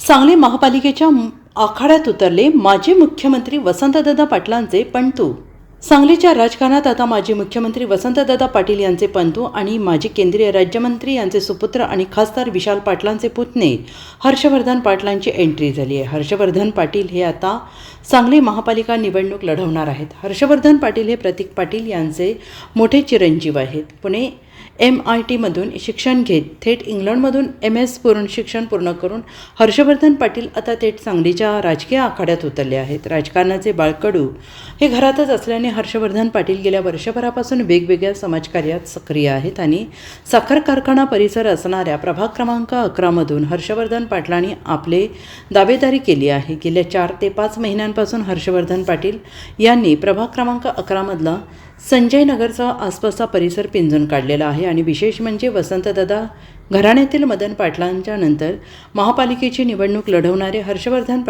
सांगली महापालिकेच्या आखाड्यात उतरले माजी मुख्यमंत्री वसंतदादा पाटलांचे पणतू। सांगलीच्या राजकारणात आता माजी मुख्यमंत्री वसंतदादा पाटील यांचे पणतू आणि माजी केंद्रीय राज्यमंत्री यांचे सुपुत्र आणि खासदार विशाल पाटलांचे पुतणे हर्षवर्धन पाटलांची एंट्री झाली आहे। हर्षवर्धन पाटील हे आता सांगली महापालिका निवडणूक लढवणार आहेत। हर्षवर्धन पाटील हे प्रतीक पाटील यांचे मोठे चिरंजीव आहेत। पुणे MIT मधून शिक्षण घेत थेट इंग्लंडमधून MS पूर्ण शिक्षण पूर्ण करून हर्षवर्धन पाटील आता थेट सांगलीच्या राजकीय आखाड्यात उतरले आहेत। राजकारणाचे बाळकडू हे घरातच असल्याने हर्षवर्धन पाटील गेल्या वर्षभरापासून वेगवेगळ्या समाजकार्यात सक्रिय आहेत आणि साखर कारखाना परिसर असणाऱ्या प्रभाग क्रमांक 11 मधून हर्षवर्धन पाटलांनी आपले दावेदारी केली आहे। गेल्या 4 ते 5 महिन्यांपासून हर्षवर्धन पाटील यांनी प्रभाग क्रमांक 11 मधला संजय नगरचा आसपासचा परिसर पिंजून काढलेला आहे आणि विशेष म्हणजे वसंतदादा घराण्यातील मदन पाटलांच्या नंतर महापालिकेची निवडणूक लढवणारे हर्षवर्धन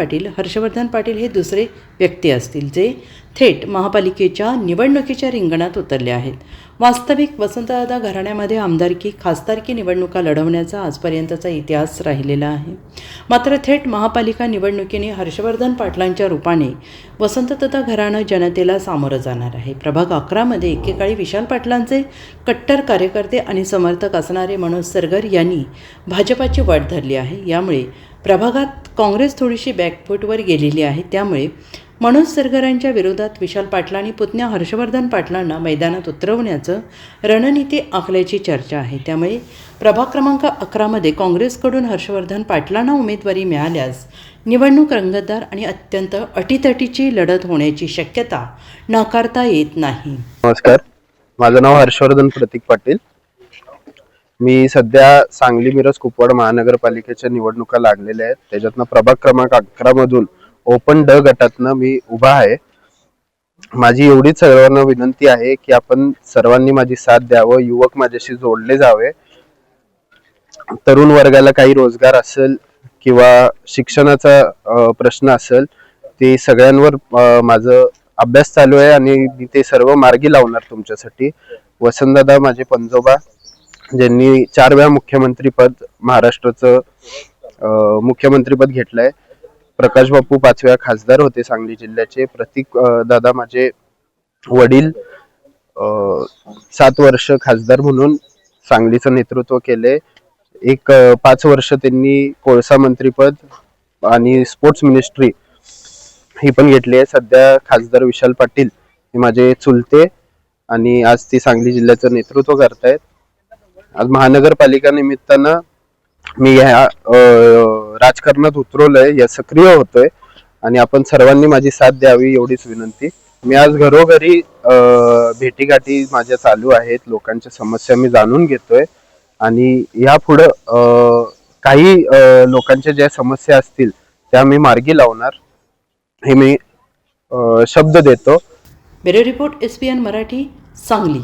पाटील हे दुसरे व्यक्ती असतील जे थेट महापालिकेच्या निवडणुकीच्या रिंगणात उतरले आहेत। वास्तविक वसंतदादा घराण्यामध्ये आमदारकी खासदारकी निवडणुका लढवण्याचा आजपर्यंतचा इतिहास राहिलेला आहे। मात्र थेट महापालिका निवडणुकीने हर्षवर्धन पाटलांच्या रूपाने वसंतदादा घराणं जनतेला सामोरं जाणार आहे। प्रभाग 11 मध्ये एकेकाळी विशाल पाटलांचे कट्टर कार्यकर्ते आणि समर्थक असणारे मनोज सरगर यांनी भाजपाची वाट धरली आहे। यामुळे प्रभागात काँग्रेस थोडीशी बॅकफूटवर गेलेली आहे। त्यामुळे मनोज सरगरांच्या विरोधात विशाल पाटलांनी पुतण्या हर्षवर्धन पाटलांना मैदानात उतरवण्याचं रणनीती आखल्याची चर्चा आहे। त्यामुळे प्रभाग क्रमांक 11 मध्ये काँग्रेसकडून हर्षवर्धन पाटलांना उमेदवारी मिळाल्यास निवडणूक रंगतदार आणि अत्यंत अटीतटीची लढत होण्याची शक्यता नाकारता येत नाही। नमस्कार, माझं नाव हर्षवर्धन प्रतीक पाटील। मी सध्या सांगली मिरज कुपवाड महानगरपालिकेच्या निवडणुका लागलेल्या आहेत। त्याच्यातनं प्रभाग क्रमांक 11 मधून ओपन ड गटातनं मी उभा आहे। माझी एवढीच सर्वांना विनंती आहे की आपण सर्वांनी माझी साथ द्यावं, युवक माझ्याशी जोडले जावे। तरुण वर्गाला काही रोजगार असेल किंवा शिक्षणाचा प्रश्न असेल ते सगळ्यांवर माझं अभ्यास चालू आहे आणि मी ते सर्व मार्गी लावणार तुमच्यासाठी। वसंतदादा माझे पंजोबा ज्यांनी 4 वेळा मुख्यमंत्रीपद महाराष्ट्राचं मुख्यमंत्रीपद घेतलंय। प्रकाश बापू 5 वेळा खासदार होते सांगली जिल्ह्याचे। प्रतीक दादा माझे वडील 7 वर्ष खासदार म्हणून सांगलीचं नेतृत्व केले। 5 वर्ष त्यांनी कोळसा मंत्रीपद आणि स्पोर्ट्स मिनिस्ट्री ही पण घेतली आहे। सध्या खासदार विशाल पाटील हे माझे चुलते आणि आज ते सांगली जिल्ह्याचं नेतृत्व करतायत। आज महानगरपालिका निमित्तानं मी ह्या राजकारणात उतरवलंय, या सक्रिय होतोय आणि आपण सर्वांनी माझी साथ द्यावी एवढीच विनंती। मी आज घरोघरी भेटीगाठी माझ्या चालू आहेत, लोकांच्या समस्या मी जाणून घेतोय आणि यापुढं काही लोकांच्या ज्या समस्या असतील त्या मी मार्गी लावणार हे मी शब्द देतो। Bureau report SPN Marathi, Sangli.